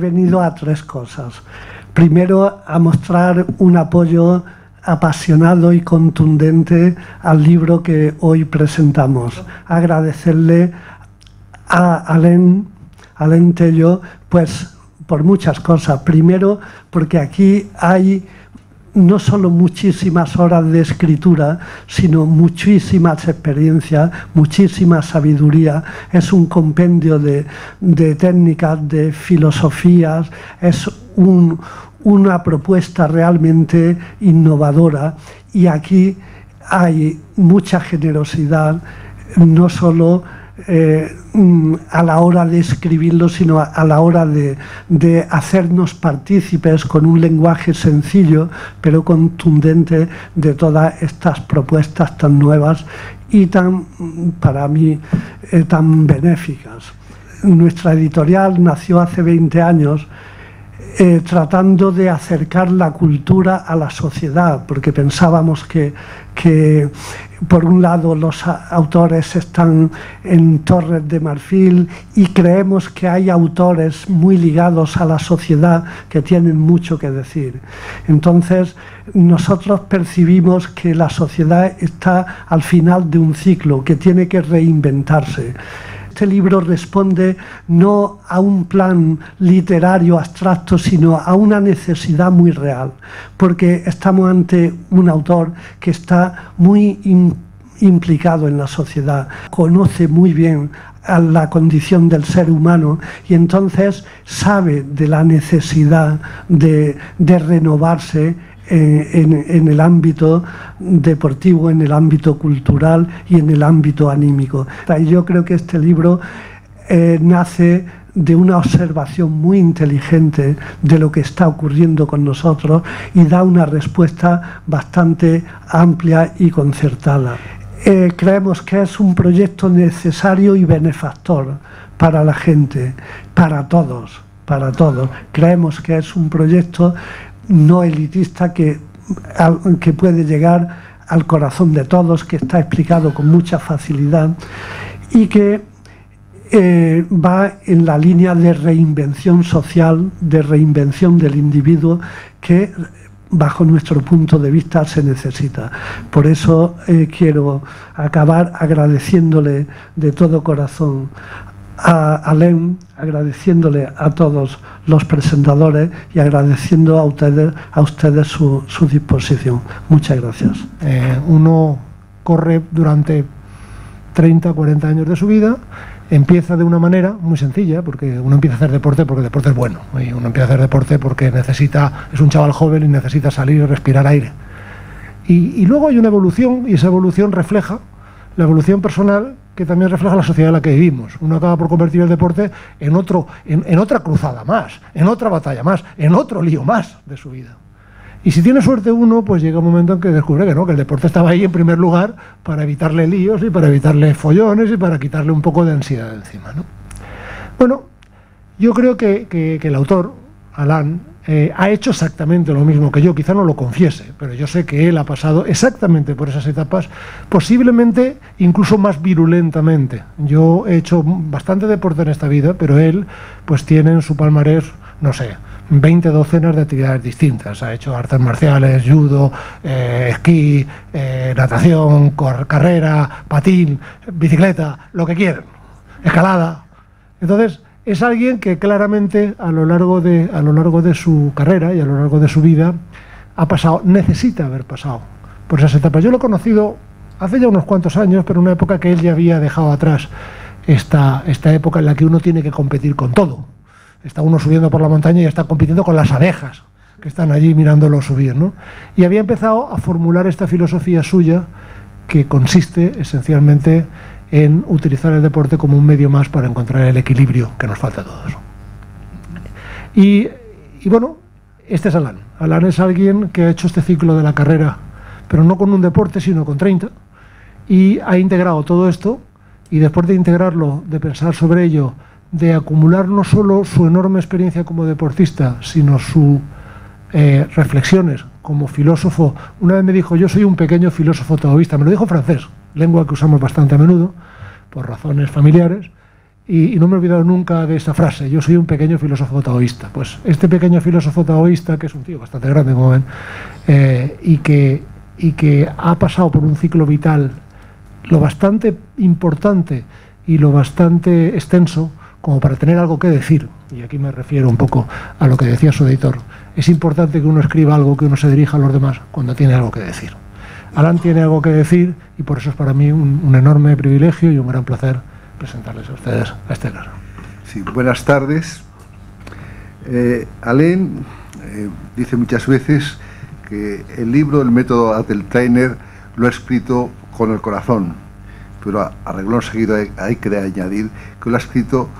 venido a tres cosas. Primero, a mostrar un apoyo apasionado y contundente al libro que hoy presentamos. Agradecerle a Alain Tello, pues por muchas cosas. Primero, porque aquí hay no solo muchísimas horas de escritura, sino muchísimas experiencias, muchísima sabiduría. Es un compendio de técnicas, de filosofías, es una propuesta realmente innovadora, y aquí hay mucha generosidad, no solo a la hora de escribirlo, sino a la hora de hacernos partícipes con un lenguaje sencillo pero contundente de todas estas propuestas tan nuevas y tan, para mí, tan benéficas. Nuestra editorial nació hace 20 años tratando de acercar la cultura a la sociedad, porque pensábamos que por un lado los autores están en Torres de Marfil y creemos que hay autores muy ligados a la sociedad que tienen mucho que decir. Entonces nosotros percibimos que la sociedad está al final de un ciclo que tiene que reinventarse. Este libro responde no a un plan literario abstracto, sino a una necesidad muy real, porque estamos ante un autor que está muy implicado en la sociedad, conoce muy bien a la condición del ser humano y entonces sabe de la necesidad de renovarse en el ámbito deportivo, en el ámbito cultural y en el ámbito anímico. Y yo creo que este libro nace de una observación muy inteligente de lo que está ocurriendo con nosotros y da una respuesta bastante amplia y concertada. Creemos que es un proyecto necesario y benefactor para la gente, para todos. Creemos que es un proyecto no elitista que puede llegar al corazón de todos, que está explicado con mucha facilidad y que va en la línea de reinvención social, de reinvención del individuo que bajo nuestro punto de vista se necesita. Por eso quiero acabar agradeciéndole de todo corazón a Alain, agradeciéndole a todos los presentadores y agradeciendo a ustedes su disposición. Muchas gracias. Uno corre durante 30, 40 años de su vida, empieza de una manera muy sencilla, porque uno empieza a hacer deporte porque el deporte es bueno, y uno empieza a hacer deporte porque es un chaval joven y necesita salir y respirar aire. Y luego hay una evolución, y esa evolución refleja la evolución personal, que también refleja la sociedad en la que vivimos. Uno acaba por convertir el deporte en otra cruzada más, en otra batalla más, en otro lío más de su vida. Y si tiene suerte uno, pues llega un momento en que descubre que no, que el deporte estaba ahí en primer lugar para evitarle líos y para evitarle follones y para quitarle un poco de ansiedad de encima, ¿no? Bueno, yo creo que el autor, Alain, ha hecho exactamente lo mismo que yo, quizá no lo confiese, pero yo sé que él ha pasado exactamente por esas etapas, posiblemente incluso más virulentamente. Yo he hecho bastante deporte en esta vida, pero él pues tiene en su palmarés, no sé, 20 docenas de actividades distintas. Ha hecho artes marciales, judo, esquí, natación, carrera, patín, bicicleta, lo que quieran, escalada. Entonces, es alguien que claramente a lo largo de su carrera y a lo largo de su vida necesita haber pasado por esas etapas. Yo lo he conocido hace ya unos cuantos años, pero en una época que él ya había dejado atrás, esta época en la que uno tiene que competir con todo. Está uno subiendo por la montaña y está compitiendo con las abejas que están allí mirándolo subir, ¿no? Y había empezado a formular esta filosofía suya que consiste esencialmente en utilizar el deporte como un medio más para encontrar el equilibrio que nos falta a todos. Y bueno, este es Alain. Alain es alguien que ha hecho este ciclo de la carrera, pero no con un deporte, sino con 30, y ha integrado todo esto, y después de integrarlo, de pensar sobre ello, de acumular no solo su enorme experiencia como deportista, sino sus reflexiones como filósofo. Una vez me dijo: yo soy un pequeño filósofo taoísta. Me lo dijo en francés, lengua que usamos bastante a menudo, por razones familiares, y no me he olvidado nunca de esta frase: yo soy un pequeño filósofo taoísta. Pues este pequeño filósofo taoísta, que es un tío bastante grande, como ven, y que ha pasado por un ciclo vital lo bastante importante y lo bastante extenso como para tener algo que decir, y aquí me refiero un poco a lo que decía su editor. Es importante que uno escriba algo, que uno se dirija a los demás cuando tiene algo que decir. Alan tiene algo que decir, y por eso es para mí un enorme privilegio y un gran placer presentarles a ustedes a este caso. Sí, buenas tardes. Alain dice muchas veces que el libro El método Atteltrainer lo ha escrito con el corazón, pero a reglón seguido hay que añadir que lo ha escrito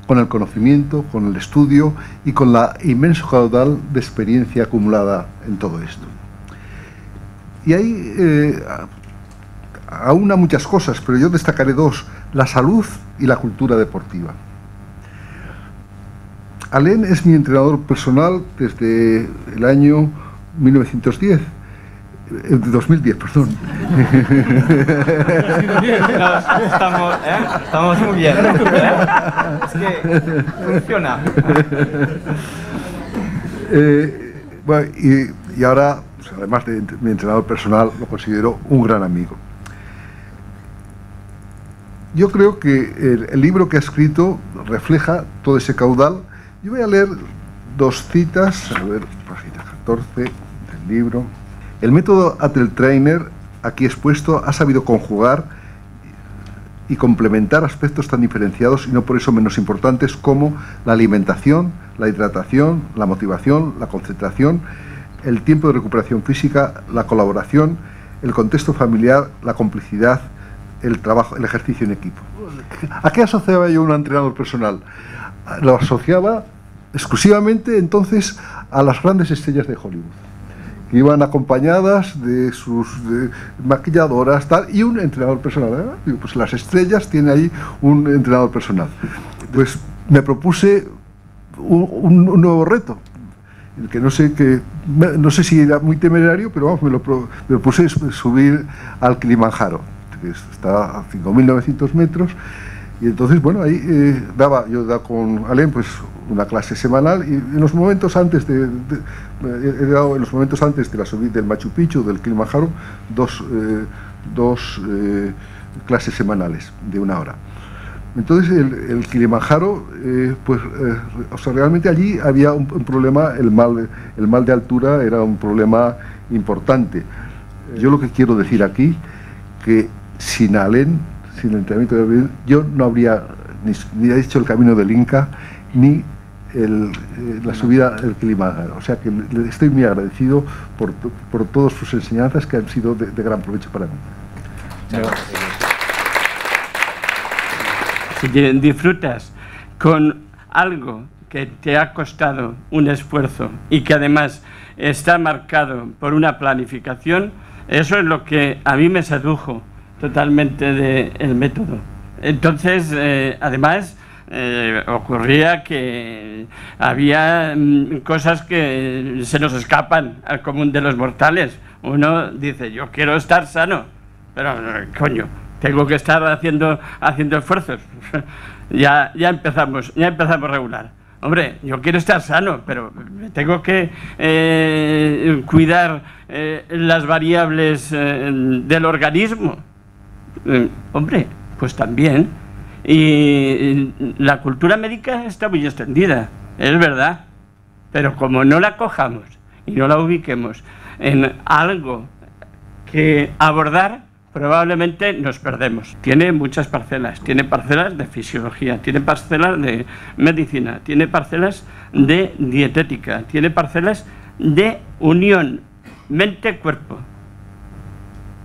con el conocimiento, con el estudio y con la inmenso caudal de experiencia acumulada en todo esto. Y hay aún muchas cosas, pero yo destacaré dos: la salud y la cultura deportiva. Alain es mi entrenador personal desde el año 2010, perdón. Estamos muy bien. Es que funciona. Bueno, y ahora, pues, además de mi entrenador personal, lo considero un gran amigo. Yo creo que el libro que ha escrito refleja todo ese caudal. Yo voy a leer dos citas, a ver, página 14 del libro. El método Atteltrainer, aquí expuesto, ha sabido conjugar y complementar aspectos tan diferenciados y no por eso menos importantes como la alimentación, la hidratación, la motivación, la concentración, el tiempo de recuperación física, la colaboración, el contexto familiar, la complicidad, el trabajo, el ejercicio en equipo. ¿A qué asociaba yo un entrenador personal? Lo asociaba exclusivamente entonces a las grandes estrellas de Hollywood, que iban acompañadas de sus maquilladoras, tal, y un entrenador personal. Digo, pues las estrellas tienen ahí un entrenador personal. Pues me propuse un nuevo reto, el que no sé si era muy temerario, pero vamos, me propuse subir al Kilimanjaro, que está a 5.900 metros. Y entonces, bueno, ahí yo daba con Alain pues una clase semanal, y en los momentos antes he dado en los momentos antes de la subida del Machu Picchu, del Kilimanjaro, dos clases semanales de 1 hora. Entonces el Kilimanjaro, o sea, realmente allí había un problema, el mal de altura era un problema importante. Yo lo que quiero decir aquí, que sin Alain, sin el entrenamiento de Alain, yo no habría ni hecho el camino del Inca, ni la subida del Kilimanjaro. O sea que le estoy muy agradecido por todas sus enseñanzas, que han sido de gran provecho para mí. Si disfrutas con algo que te ha costado un esfuerzo y que además está marcado por una planificación, eso es lo que a mí me sedujo totalmente del método. Entonces, además, ocurría que había cosas que se nos escapan al común de los mortales. Uno dice, yo quiero estar sano, pero coño, tengo que estar haciendo esfuerzos. ya empezamos regular. Hombre, yo quiero estar sano, pero tengo que cuidar las variables del organismo. Hombre, pues también. Y la cultura médica está muy extendida, es verdad, pero como no la cojamos y no la ubiquemos en algo que abordar, probablemente nos perdemos. Tiene muchas parcelas, tiene parcelas de fisiología, tiene parcelas de medicina, tiene parcelas de dietética, tiene parcelas de unión mente-cuerpo.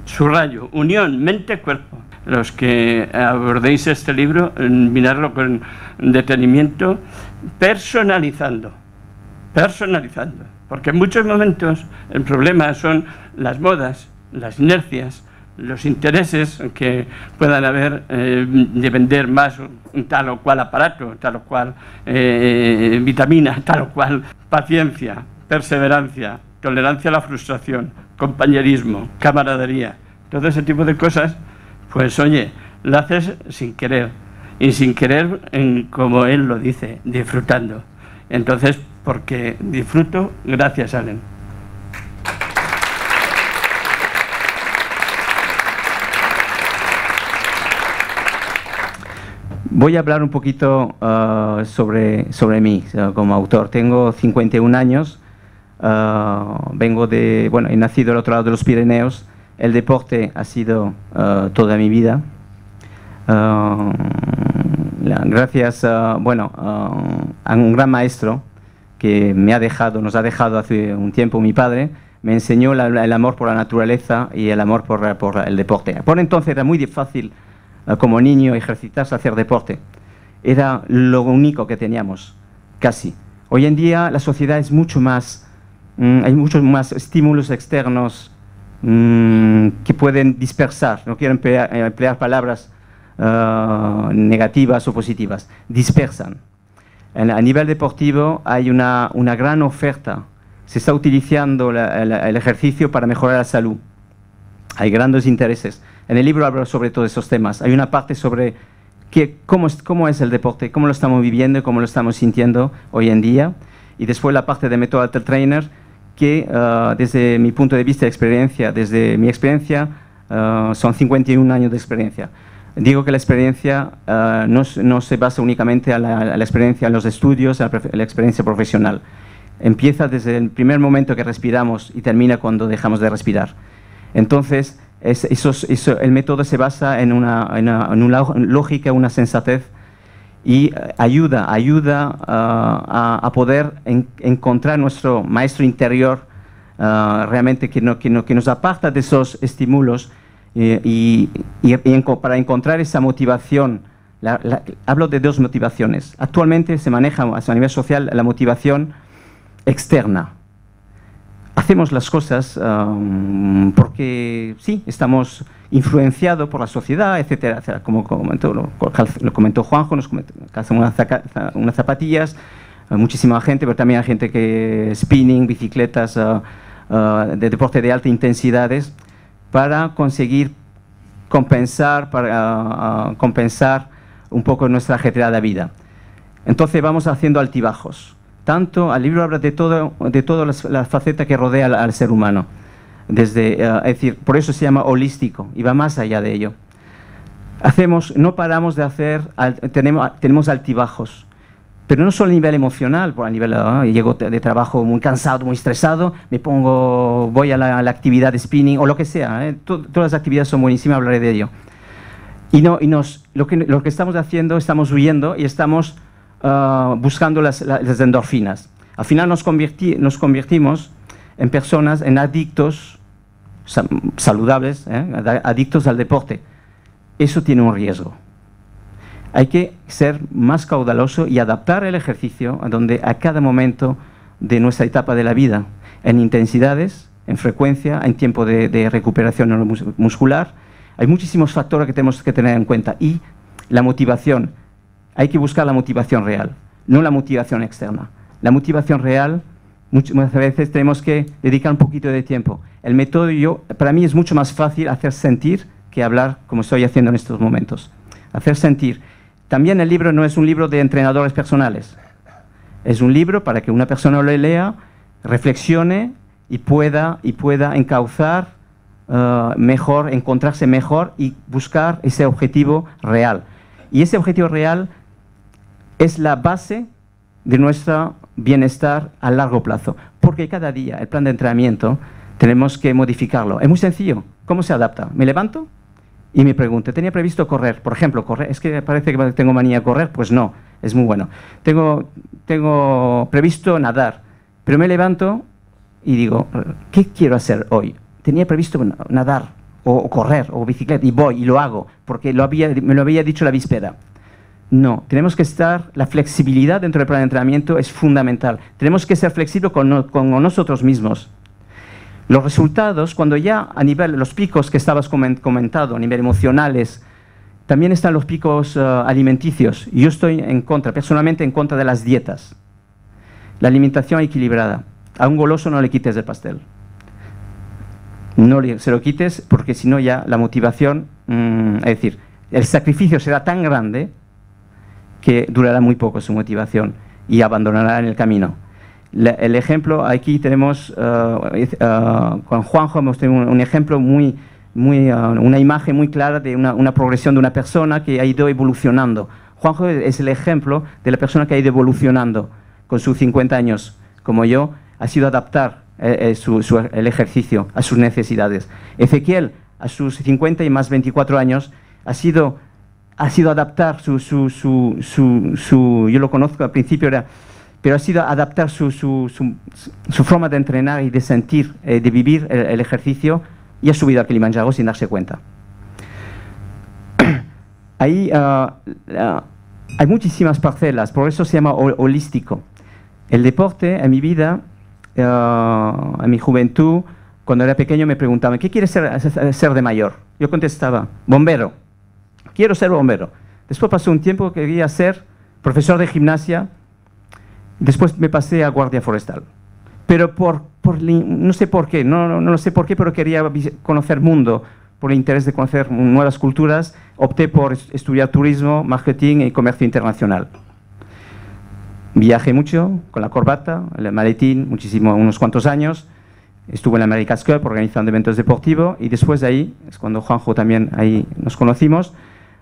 Subrayo, unión mente-cuerpo. Los que abordéis este libro, mirarlo con detenimiento, personalizando, porque en muchos momentos el problema son las modas, las inercias, los intereses que puedan haber de vender más tal o cual aparato, tal o cual vitamina, tal o cual paciencia, perseverancia, tolerancia a la frustración, compañerismo, camaradería, todo ese tipo de cosas. Pues oye, lo haces sin querer. y sin querer, como él lo dice, disfrutando. Entonces, porque disfruto, gracias, Allen. Voy a hablar un poquito sobre mí como autor. Tengo 51 años, vengo de, bueno, he nacido al otro lado de los Pirineos. El deporte ha sido toda mi vida. Gracias a un gran maestro que nos ha dejado hace un tiempo, mi padre, me enseñó el amor por la naturaleza y el amor por el deporte. Por entonces era muy fácil como niño ejercitarse, hacer deporte. Era lo único que teníamos, casi. Hoy en día la sociedad es mucho más, hay muchos más estímulos externos que pueden dispersar. No quiero emplear palabras negativas o positivas, dispersan. A nivel deportivo hay una gran oferta. Se está utilizando el ejercicio para mejorar la salud. Hay grandes intereses. En el libro hablo sobre todos esos temas. Hay una parte sobre cómo es el deporte, cómo lo estamos viviendo, cómo lo estamos sintiendo hoy en día. Y después la parte de método Alter Trainer, que desde mi punto de vista, desde mi experiencia, son 51 años de experiencia. Digo que la experiencia no se basa únicamente a la experiencia en los estudios, a la experiencia profesional. Empieza desde el primer momento que respiramos y termina cuando dejamos de respirar. Entonces, el método se basa en una lógica, una sensatez, y ayuda a poder encontrar nuestro maestro interior realmente que nos aparta de esos estímulos para encontrar esa motivación. Hablo de dos motivaciones. Actualmente se maneja a nivel social la motivación externa. Hacemos las cosas porque sí, estamos influenciados por la sociedad, etcétera, etcétera. Como lo comentó Juanjo, nos calzamos unas zapatillas, muchísima gente, pero también hay gente que spinning, bicicletas de deporte de alta intensidades, para conseguir compensar un poco nuestra ajetreada vida. Entonces vamos haciendo altibajos. El libro habla de todas las facetas que rodea al ser humano. Es decir, por eso se llama holístico y va más allá de ello. No paramos de hacer, tenemos altibajos, pero no solo a nivel emocional, a nivel, llego de trabajo muy cansado, muy estresado, voy a la actividad de spinning o lo que sea. Todas las actividades son buenísimas, hablaré de ello. Lo que estamos haciendo, estamos huyendo y estamos buscando las endorfinas. Al final nos convertimos en personas, en adictos saludables, adictos al deporte. Eso tiene un riesgo. Hay que ser más caudaloso y adaptar el ejercicio a cada momento de nuestra etapa de la vida, en intensidades, en frecuencia, en tiempo de recuperación muscular. Hay muchísimos factores que tenemos que tener en cuenta. Y la motivación. Hay que buscar la motivación real, no la motivación externa. La motivación real, muchas veces tenemos que dedicar un poquito de tiempo. El método, para mí es mucho más fácil hacer sentir que hablar como estoy haciendo en estos momentos. Hacer sentir. También el libro no es un libro de entrenadores personales. Es un libro para que una persona lo lea, reflexione y pueda encauzar mejor, encontrarse mejor y buscar ese objetivo real. Y ese objetivo real es la base de nuestro bienestar a largo plazo, porque cada día el plan de entrenamiento tenemos que modificarlo. Es muy sencillo. ¿Cómo se adapta? Me levanto y me pregunto, ¿tenía previsto correr? Por ejemplo, correr. ¿Es que parece que tengo manía a correr? Pues no, es muy bueno. Tengo previsto nadar, pero me levanto y digo, ¿qué quiero hacer hoy? Tenía previsto nadar o correr o bicicleta y voy y lo hago porque me lo había dicho la víspera. No, tenemos que la flexibilidad dentro del plan de entrenamiento es fundamental. Tenemos que ser flexibles con nosotros mismos. Los resultados, cuando ya a nivel, los picos que estabas comentando, a nivel emocionales, también están los picos alimenticios. Yo estoy personalmente en contra de las dietas. La alimentación equilibrada. A un goloso no le quites el pastel. No se lo quites porque si no ya la motivación, es decir, el sacrificio será tan grande que durará muy poco su motivación y abandonará en el camino. El ejemplo, aquí tenemos, con Juanjo hemos tenido un ejemplo una imagen muy clara de una progresión de una persona que ha ido evolucionando. Juanjo es el ejemplo de la persona que ha ido evolucionando con sus 50 años, como yo, ha sido adaptar el ejercicio a sus necesidades. Ezequiel, a sus 50 y más 24 años, ha sido adaptar yo lo conozco al principio, pero ha sido adaptar su forma de entrenar y de sentir, de vivir el ejercicio, y ha subido a Kilimanjaro sin darse cuenta. Ahí hay muchísimas parcelas, por eso se llama holístico. El deporte en mi vida, en mi juventud, cuando era pequeño me preguntaban, ¿qué quieres ser de mayor? Yo contestaba, bombero, quiero ser bombero. Después pasó un tiempo que quería ser profesor de gimnasia, después me pasé a guardia forestal. Pero no sé por qué, no sé por qué, pero quería conocer mundo, por el interés de conocer nuevas culturas, opté por estudiar turismo, marketing y comercio internacional. Viajé mucho con la corbata, el maletín, unos cuantos años. Estuve en la America's Cup organizando eventos deportivos y después de ahí, es cuando Juanjo también ahí nos conocimos,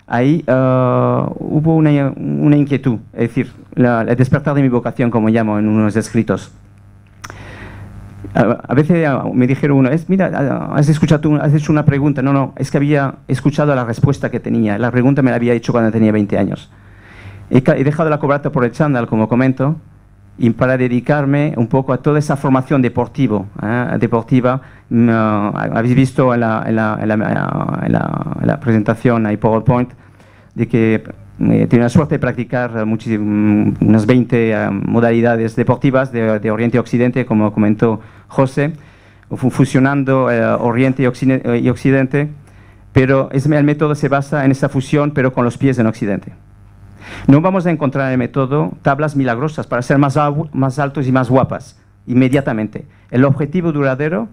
ahí hubo una inquietud, es decir, el despertar de mi vocación, como llamo en unos escritos. A veces me dijeron, mira, has hecho una pregunta. No, es que había escuchado la respuesta que tenía. La pregunta me la había hecho cuando tenía 20 años. He dejado la corbata por el chándal, como comento, y para dedicarme un poco a toda esa formación deportiva. Habéis visto en la presentación, ahí PowerPoint, de que tengo la suerte de practicar unas 20 modalidades deportivas de Oriente y Occidente, como comentó José, fusionando Oriente y Occidente, pero el método se basa en esa fusión, pero con los pies en Occidente. No vamos a encontrar en el método tablas milagrosas para ser más altos y más guapas inmediatamente. El objetivo duradero,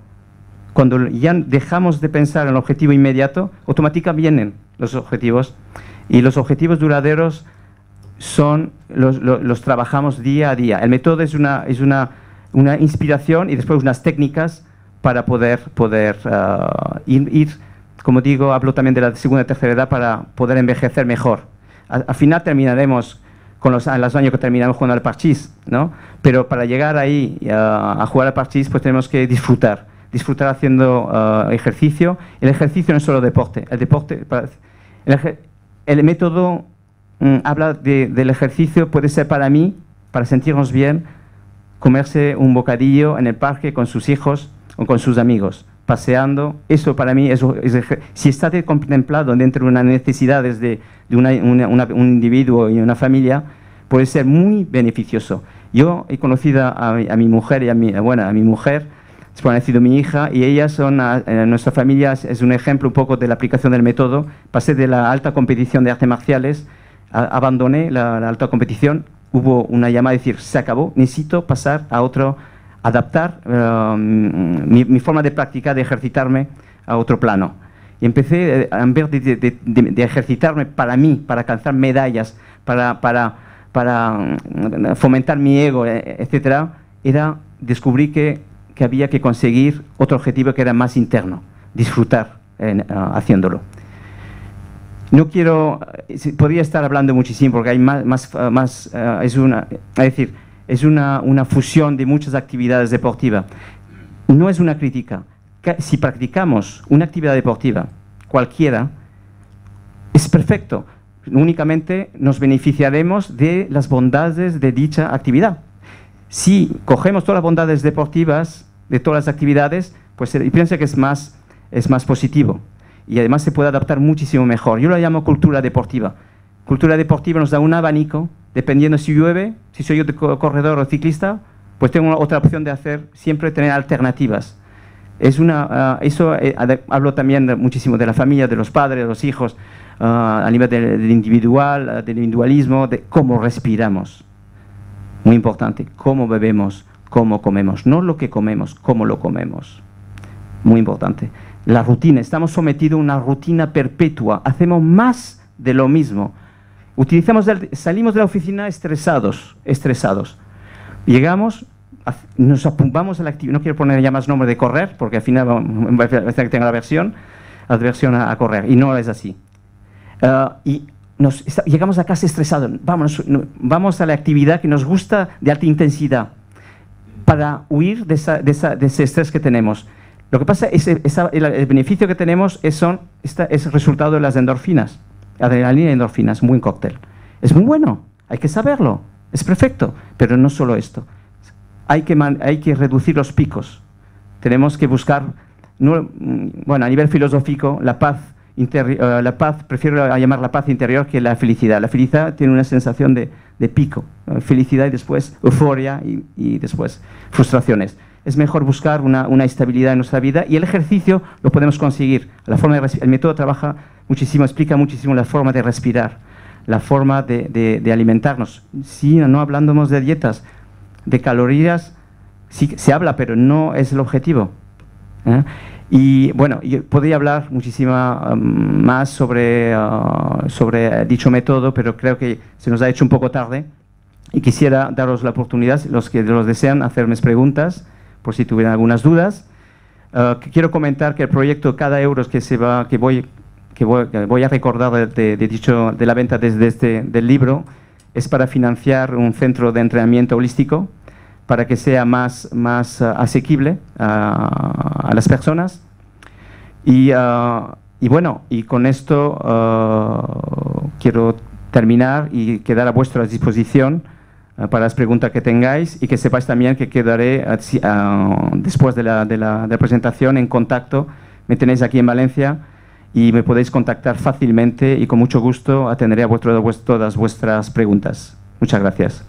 cuando ya dejamos de pensar en el objetivo inmediato, automáticamente vienen los objetivos. Y los objetivos duraderos los trabajamos día a día. El método es una inspiración y después unas técnicas para poder ir, como digo, hablo también de la segunda y tercera edad, para poder envejecer mejor. Al final terminaremos, con los años que terminamos jugando al parchís, ¿no? Pero para llegar ahí a jugar al parchís, pues tenemos que disfrutar haciendo ejercicio. El ejercicio no es solo deporte. El método habla del ejercicio, puede ser para mí, para sentirnos bien, comerse un bocadillo en el parque con sus hijos o con sus amigos, paseando. Eso para mí, si está contemplado dentro de unas necesidades de un individuo y una familia, puede ser muy beneficioso. Yo he conocido a mi mujer y a mi mujer, ha nacido mi hija, y ellas nuestra familia es un ejemplo un poco de la aplicación del método. Pasé de la alta competición de artes marciales, abandoné la alta competición, hubo una llamada de decir, se acabó, necesito pasar a otro, adaptar mi forma de practicar, de ejercitarme a otro plano. Y empecé, en vez de ejercitarme para mí, para alcanzar medallas, para fomentar mi ego, etc., descubrí que había que conseguir otro objetivo que era más interno, disfrutar haciéndolo. No quiero, podría estar hablando muchísimo porque hay es una fusión de muchas actividades deportivas. No es una crítica. Si practicamos una actividad deportiva, cualquiera, es perfecto. Únicamente nos beneficiaremos de las bondades de dicha actividad. Si cogemos todas las bondades deportivas de todas las actividades, pues pienso que es más positivo y además se puede adaptar muchísimo mejor. Yo lo llamo cultura deportiva. Cultura deportiva nos da un abanico, dependiendo si llueve, si soy yo corredor o ciclista, pues tengo otra opción de siempre tener alternativas. Hablo también muchísimo de la familia, de los padres, de los hijos, a nivel del individual, del individualismo, de cómo respiramos. Muy importante, cómo bebemos, cómo comemos, no lo que comemos, cómo lo comemos. Muy importante. La rutina, estamos sometidos a una rutina perpetua, hacemos más de lo mismo. Salimos de la oficina estresados. Llegamos, nos apuntamos a la actividad. No quiero poner ya más nombre de correr, porque al final va a ser que tenga la aversión a correr, y no es así. Llegamos a casa estresados. Vamos a la actividad que nos gusta de alta intensidad para huir de ese estrés que tenemos. Lo que pasa es que el beneficio que tenemos es el resultado de las endorfinas. Adrenalina y endorfinas, un buen cóctel. Es muy bueno, hay que saberlo, es perfecto, pero no solo esto. Hay que reducir los picos. Tenemos que buscar, a nivel filosófico, la paz, prefiero llamar la paz interior que la felicidad. La felicidad tiene una sensación de pico, felicidad y después euforia y después frustraciones. Es mejor buscar una estabilidad en nuestra vida, y el ejercicio lo podemos conseguir. El método trabaja muchísimo, explica muchísimo la forma de respirar, la forma de alimentarnos. Sí, no hablamos de dietas, de calorías, sí se habla, pero no es el objetivo. Y bueno, yo podría hablar muchísimo más sobre dicho método, pero creo que se nos ha hecho un poco tarde, y quisiera daros la oportunidad, los que los desean, hacerme preguntas por si tuvieran algunas dudas. Quiero comentar que el proyecto, cada euro que voy a recordar de la venta del libro, es para financiar un centro de entrenamiento holístico, para que sea más asequible a las personas. Y con esto quiero terminar y quedar a vuestra disposición para las preguntas que tengáis, y que sepáis también que quedaré después de la presentación en contacto. Me tenéis aquí en Valencia y me podéis contactar fácilmente, y con mucho gusto atenderé a todas vuestras preguntas. Muchas gracias.